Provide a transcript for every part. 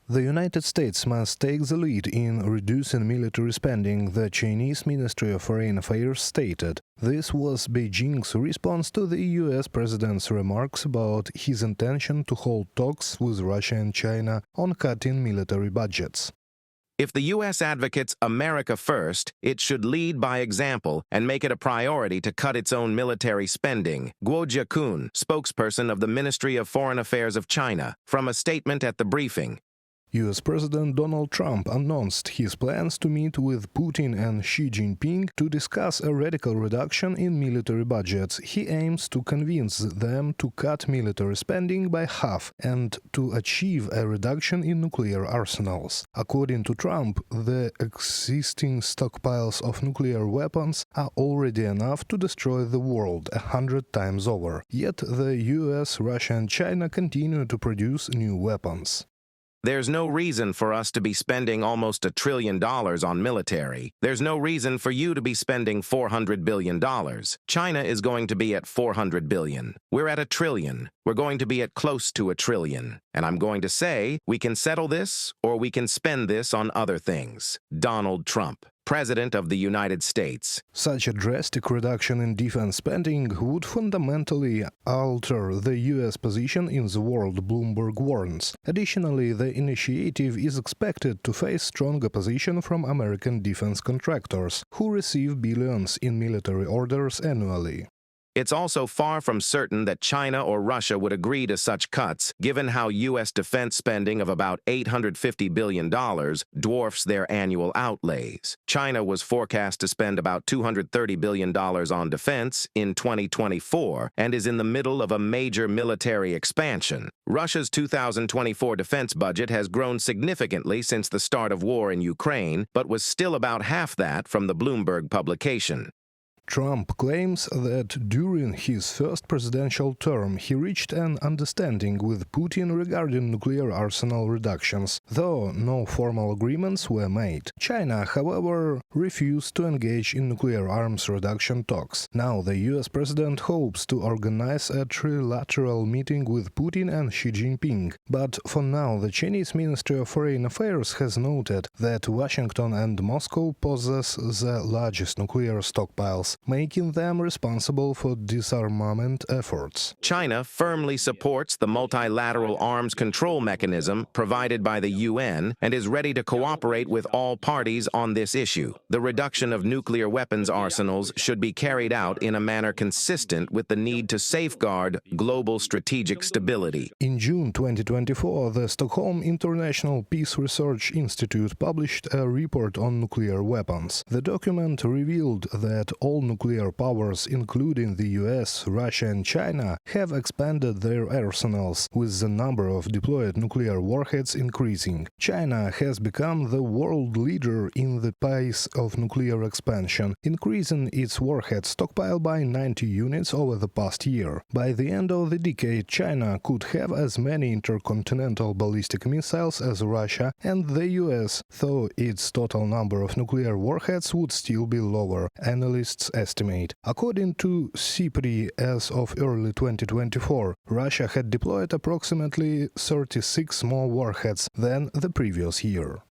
The United States must take the lead in reducing military spending, the Chinese Ministry of Foreign Affairs stated. This was Beijing's response to the US president's remarks about his intention to hold talks with Russia and China on cutting military budgets. If the U.S. advocates America first, it should lead by example and make it a priority to cut its own military spending, Guo Jiakun, spokesperson of the Ministry of Foreign Affairs of China, from a statement at the briefing. US President Donald Trump announced his plans to meet with Putin and Xi Jinping to discuss a radical reduction in military budgets. He aims to convince them to cut military spending by half and to achieve a reduction in nuclear arsenals. According to Trump, the existing stockpiles of nuclear weapons are already enough to destroy the world 100 times over. Yet the US, Russia and China continue to produce new weapons. There's no reason for us to be spending almost $1 trillion on military. There's no reason for you to be spending $400 billion. China is going to be at $400 billion. We're at $1 trillion. We're going to be at close to $1 trillion. And I'm going to say, we can settle this or we can spend this on other things. Donald Trump, President of the United States. Such a drastic reduction in defense spending would fundamentally alter the US position in the world, Bloomberg warns. Additionally, the initiative is expected to face strong opposition from American defense contractors, who receive billions in military orders annually. It's also far from certain that China or Russia would agree to such cuts, given how U.S. defense spending of about $850 billion dwarfs their annual outlays. China was forecast to spend about $230 billion on defense in 2024 and is in the middle of a major military expansion. Russia's 2024 defense budget has grown significantly since the start of war in Ukraine, but was still about half that from the Bloomberg publication. Trump claims that during his first presidential term he reached an understanding with Putin regarding nuclear arsenal reductions, though no formal agreements were made. China, however, refused to engage in nuclear arms reduction talks. Now the US president hopes to organize a trilateral meeting with Putin and Xi Jinping, but for now the Chinese Ministry of Foreign Affairs has noted that Washington and Moscow possess the largest nuclear stockpiles, making them responsible for disarmament efforts. China firmly supports the multilateral arms control mechanism provided by the UN and is ready to cooperate with all parties on this issue. The reduction of nuclear weapons arsenals should be carried out in a manner consistent with the need to safeguard global strategic stability. In June 2024, the Stockholm International Peace Research Institute published a report on nuclear weapons. The document revealed that all nuclear powers, including the US, Russia and China, have expanded their arsenals, with the number of deployed nuclear warheads increasing. China has become the world leader in the pace of nuclear expansion, increasing its warhead stockpile by 90 units over the past year. By the end of the decade, China could have as many intercontinental ballistic missiles as Russia and the US, though its total number of nuclear warheads would still be lower, analysts estimate. According to CIPRI, as of early 2024, Russia had deployed approximately 36 more warheads than the previous year.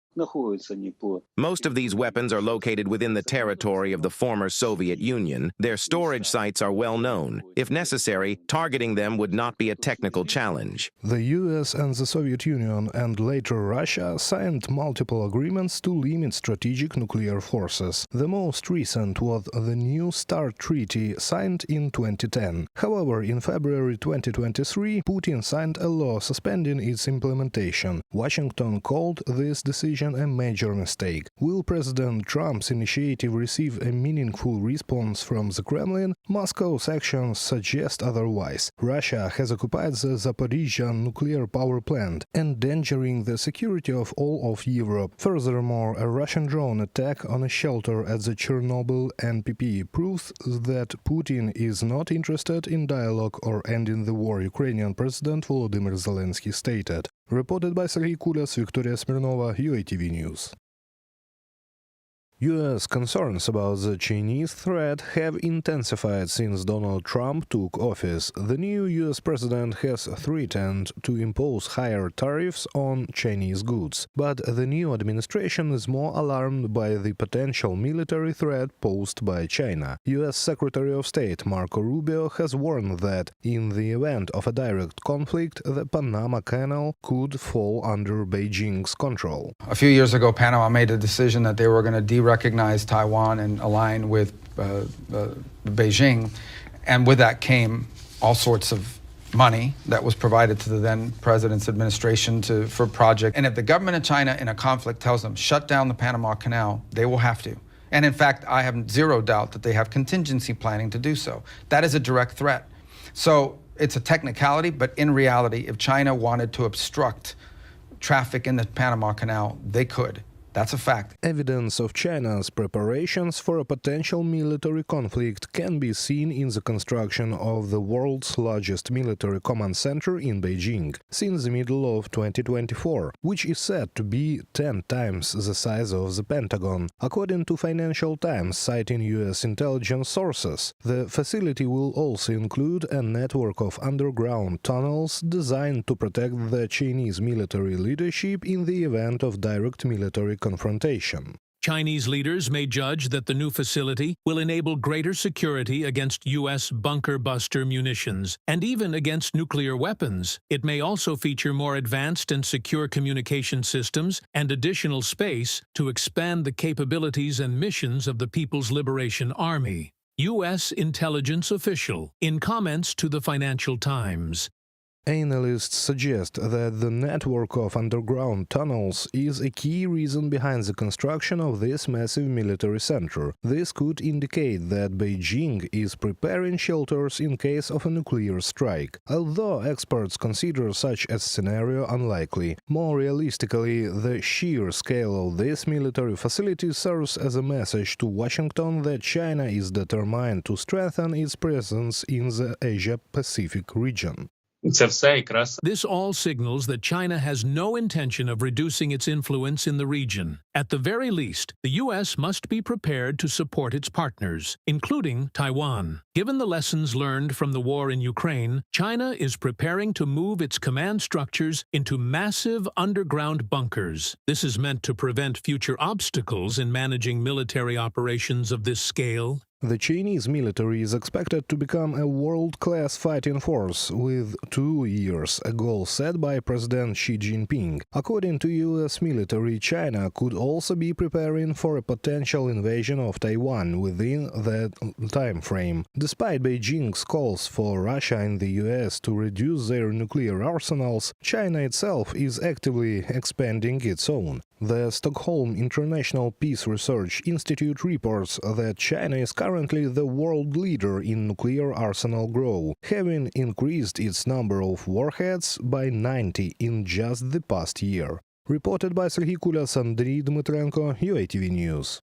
Most of these weapons are located within the territory of the former Soviet Union. Their storage sites are well known. If necessary, targeting them would not be a technical challenge. The US and the Soviet Union and later Russia signed multiple agreements to limit strategic nuclear forces. The most recent was the New START Treaty signed in 2010. However, in February 2023, Putin signed a law suspending its implementation. Washington called this decision a major mistake. Will President Trump's initiative receive a meaningful response from the Kremlin? Moscow's actions suggest otherwise. Russia has occupied the Zaporizhzhia nuclear power plant, endangering the security of all of Europe. Furthermore, a Russian drone attack on a shelter at the Chernobyl NPP proves that Putin is not interested in dialogue or ending the war, Ukrainian President Volodymyr Zelensky stated. Reported by Sergei Kulas, Victoria Smirnova, UATV News. U.S. concerns about the Chinese threat have intensified since Donald Trump took office. The new U.S. president has threatened to impose higher tariffs on Chinese goods, but the new administration is more alarmed by the potential military threat posed by China. U.S. Secretary of State Marco Rubio has warned that, in the event of a direct conflict, the Panama Canal could fall under Beijing's control. A few years ago, Panama made a decision that they were going to de-recognize Taiwan and align with Beijing, and with that came all sorts of money that was provided to the then president's administration for project. And if the government of China in a conflict tells them shut down the Panama Canal, they will have to. And in fact, I have zero doubt that they have contingency planning to do so. That is a direct threat. So it's a technicality, but in reality, if China wanted to obstruct traffic in the Panama Canal, they could. That's a fact. Evidence of China's preparations for a potential military conflict can be seen in the construction of the world's largest military command center in Beijing since the middle of 2024, which is said to be 10 times the size of the Pentagon. According to Financial Times, citing U.S. intelligence sources, the facility will also include a network of underground tunnels designed to protect the Chinese military leadership in the event of direct military confrontation. Chinese leaders may judge that the new facility will enable greater security against U.S. bunker-buster munitions and even against nuclear weapons. It may also feature more advanced and secure communication systems and additional space to expand the capabilities and missions of the People's Liberation Army. U.S. intelligence official, in comments to the Financial Times. Analysts suggest that the network of underground tunnels is a key reason behind the construction of this massive military center. This could indicate that Beijing is preparing shelters in case of a nuclear strike, although experts consider such a scenario unlikely. More realistically, the sheer scale of this military facility serves as a message to Washington that China is determined to strengthen its presence in the Asia-Pacific region. This all signals that China has no intention of reducing its influence in the region. At the very least, the U.S. must be prepared to support its partners, including Taiwan. Given the lessons learned from the war in Ukraine, China is preparing to move its command structures into massive underground bunkers. This is meant to prevent future obstacles in managing military operations of this scale. The Chinese military is expected to become a world-class fighting force with 2 years, a goal set by President Xi Jinping. According to U.S. military, China could also be preparing for a potential invasion of Taiwan within that time frame. Despite Beijing's calls for Russia and the U.S. to reduce their nuclear arsenals, China itself is actively expanding its own. The Stockholm International Peace Research Institute reports that China is currently the world leader in nuclear arsenal growth, having increased its number of warheads by 90 in just the past year. Reported by Serhiy Kulas, Andriy Dmytrenko, UATV News.